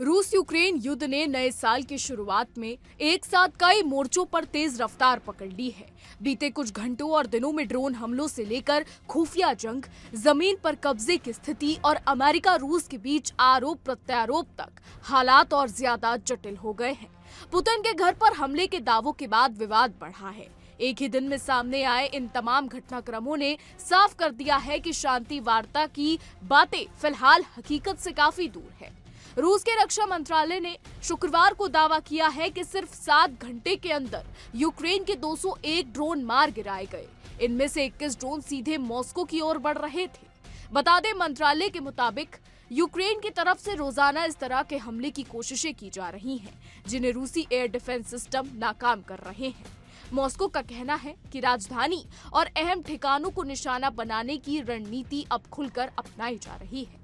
रूस यूक्रेन युद्ध ने नए साल की शुरुआत में एक साथ कई मोर्चों पर तेज रफ्तार पकड़ ली है। बीते कुछ घंटों और दिनों में ड्रोन हमलों से लेकर खुफिया जंग, जमीन पर कब्जे की स्थिति और अमेरिका रूस के बीच आरोप प्रत्यारोप तक हालात और ज्यादा जटिल हो गए हैं। पुतिन के घर पर हमले के दावों के बाद विवाद बढ़ा है। एक ही दिन में सामने आए इन तमाम घटनाक्रमों ने साफ कर दिया है कि शांति वार्ता की बातें फिलहाल हकीकत से काफी दूर है। रूस के रक्षा मंत्रालय ने शुक्रवार को दावा किया है कि सिर्फ 7 घंटे के अंदर यूक्रेन के 201 ड्रोन मार गिराए गए। इनमें से 21 ड्रोन सीधे मॉस्को की ओर बढ़ रहे थे। बता दें, मंत्रालय के मुताबिक यूक्रेन की तरफ से रोजाना इस तरह के हमले की कोशिशें की जा रही हैं, जिन्हें रूसी एयर डिफेंस सिस्टम नाकाम कर रहे हैं। मॉस्को का कहना है कि राजधानी और अहम ठिकानों को निशाना बनाने की रणनीति अब खुलकर अपनाई जा रही है।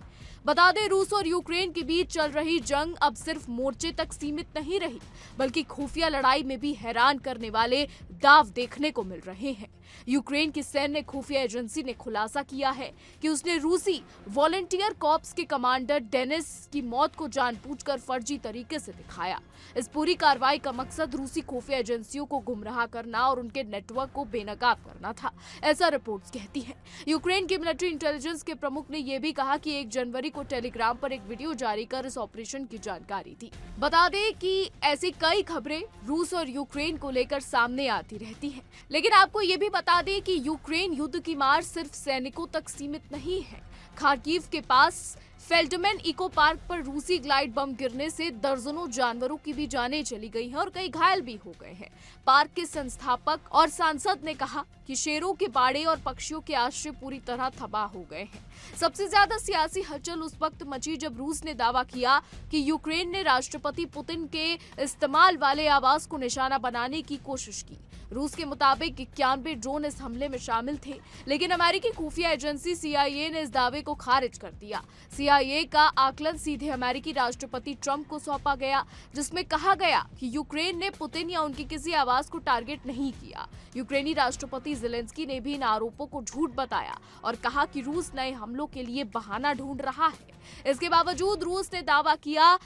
बता दें, रूस और यूक्रेन के बीच चल रही जंग अब सिर्फ मोर्चे तक सीमित नहीं रही, बल्कि खुफिया लड़ाई में भी हैरान करने वाले दाव देखने को मिल रहे हैं। यूक्रेन की सैन्य खुफिया एजेंसी ने खुलासा किया है कि उसने रूसी वॉलंटियर कॉर्प्स के कमांडर डेनिस की मौत को जानबूझकर फर्जी तरीके से दिखाया। इस पूरी कार्रवाई का मकसद रूसी खुफिया एजेंसियों को गुमराह करना और उनके नेटवर्क को बेनकाब करना था, ऐसा रिपोर्ट्स कहती हैं। यूक्रेन की मिलिट्री इंटेलिजेंस के प्रमुख ने यह भी कहा कि 1 जनवरी को टेलीग्राम पर एक वीडियो जारी कर इस ऑपरेशन की जानकारी दी। बता दें कि ऐसी कई खबरें रूस और यूक्रेन को लेकर सामने आती रहती हैं, लेकिन आपको ये भी बता दें कि यूक्रेन युद्ध की मार सिर्फ सैनिकों तक सीमित नहीं है। खार्किव के पास फेल्डमैन इको पार्क पर रूसी ग्लाइड बम गिरने से दर्जनों जानवरों की भी जानें चली गई हैं और कई घायल भी हो गए हैं। पार्क के संस्थापक और सांसद ने कहा कि शेरों के बाड़े और पक्षियों के आश्रय पूरी तरह तबाह हो गए हैं। सबसे ज्यादा सियासी हलचल उस वक्त मची जब रूस ने दावा किया कि यूक्रेन ने राष्ट्रपति पुतिन के इस्तेमाल वाले आवास को निशाना बनाने की कोशिश की। रूस के मुताबिक 91 ड्रोन इस हमले में शामिल थे, लेकिन अमेरिकी खुफिया एजेंसी CIA ने इस दावे को खारिज कर दिया। CIA का आकलन सीधे अमेरिकी राष्ट्रपति ट्रंप को सौंपा गया, जिसमें कहा गया कि यूक्रेन ने पुतिन या उनके किसी आवास को टारगेट नहीं किया। यूक्रेनी राष्ट्रपति ज़ेलेंस्की ने भी इन आरोपों को झूठ बताया और कहा कि रूस नए हमलों के लिए बहाना ढूंढ रहा है। इसके बावजूद रूस ने दावा किया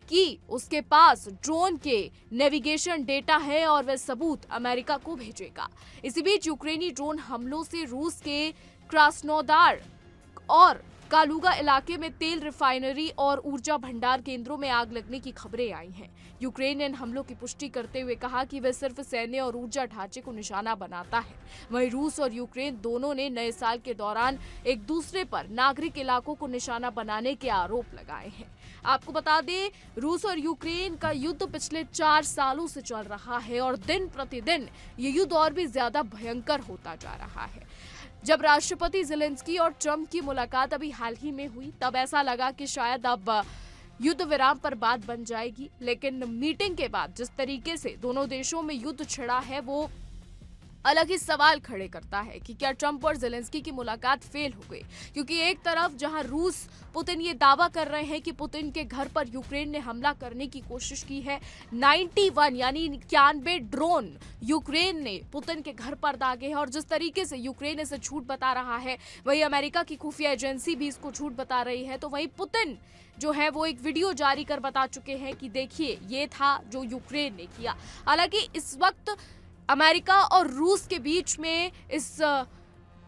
कि उसके पास ड्रोन के नेविगेशन डेटा है और वह सबूत अमेरिका को भेजेगा। इसी बीच यूक्रेनी ड्रोन हमलों से रूस के क्रास्नोदार और कालुगा इलाके में तेल रिफाइनरी और ऊर्जा भंडार केंद्रों में आग लगने की खबरें आई हैं। यूक्रेन ने इन हमलों की पुष्टि करते हुए कहा कि वह सिर्फ सैन्य और ऊर्जा ढांचे को निशाना बनाता है। वहीं रूस और यूक्रेन दोनों ने नए साल के दौरान एक दूसरे पर नागरिक इलाकों को निशाना बनाने के आरोप लगाए हैं। आपको बता दें, रूस और यूक्रेन का युद्ध पिछले 4 सालों से चल रहा है और दिन प्रतिदिन ये युद्ध और भी ज्यादा भयंकर होता जा रहा है। जब राष्ट्रपति ज़ेलेंस्की और ट्रंप की मुलाकात अभी हाल ही में हुई, तब ऐसा लगा कि शायद अब युद्ध विराम पर बात बन जाएगी, लेकिन मीटिंग के बाद जिस तरीके से दोनों देशों में युद्ध छिड़ा है, वो अलग ही सवाल खड़े करता है कि क्या ट्रंप और ज़ेलेंस्की की मुलाकात फेल हो गई। क्योंकि एक तरफ जहां रूस पुतिन ये दावा कर रहे हैं कि पुतिन के घर पर यूक्रेन ने हमला करने की कोशिश की है, 91 यानी 91 ड्रोन यूक्रेन ने पुतिन के घर पर दागे हैं और जिस तरीके से यूक्रेन इसे झूठ बता रहा है, वही अमेरिका की खुफिया एजेंसी भी इसको झूठ बता रही है। तो वही पुतिन जो है वो एक वीडियो जारी कर बता चुके हैं कि देखिए, ये था जो यूक्रेन ने किया। हालांकि इस वक्त अमेरिका और रूस के बीच में इस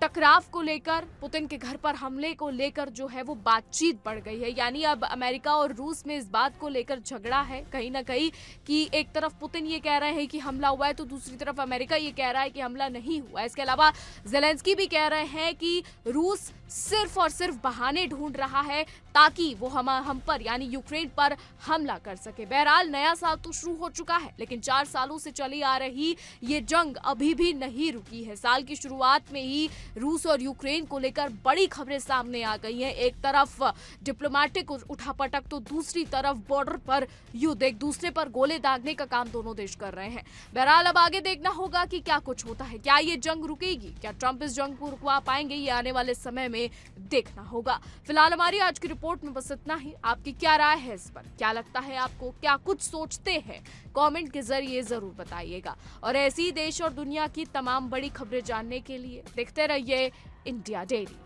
टकराव को लेकर, पुतिन के घर पर हमले को लेकर जो है वो बातचीत बढ़ गई है। यानी अब अमेरिका और रूस में इस बात को लेकर झगड़ा है कहीं ना कहीं कि एक तरफ पुतिन ये कह रहे हैं कि हमला हुआ है, तो दूसरी तरफ अमेरिका ये कह रहा है कि हमला नहीं हुआ। इसके अलावा ज़ेलेंस्की भी कह रहे हैं कि रूस सिर्फ और सिर्फ बहाने ढूंढ रहा है ताकि वो हम पर यानी यूक्रेन पर हमला कर सके। बहरहाल, नया साल तो शुरू हो चुका है, लेकिन 4 सालों से चली आ रही ये जंग अभी भी नहीं रुकी है। साल की शुरुआत में ही रूस और यूक्रेन को लेकर बड़ी खबरें सामने आ गई हैं। एक तरफ डिप्लोमेटिक उठापटक, तो दूसरी तरफ बॉर्डर पर युद्ध, एक दूसरे पर गोले दागने का काम दोनों देश कर रहे हैं। बहरहाल, अब आगे देखना होगा कि क्या कुछ होता है। क्या ये जंग रुकेगी? क्या ट्रंप इस जंग को रुकवा पाएंगे? ये आने वाले समय में देखना होगा। फिलहाल हमारी आज की रिपोर्ट में बस इतना ही। आपकी क्या राय है इस पर? क्या लगता है आपको? क्या कुछ सोचते हैं? कमेंट के जरिए जरूर बताइएगा। और ऐसी देश और दुनिया की तमाम बड़ी खबरें जानने के लिए देखते रहिए इंडिया डेली।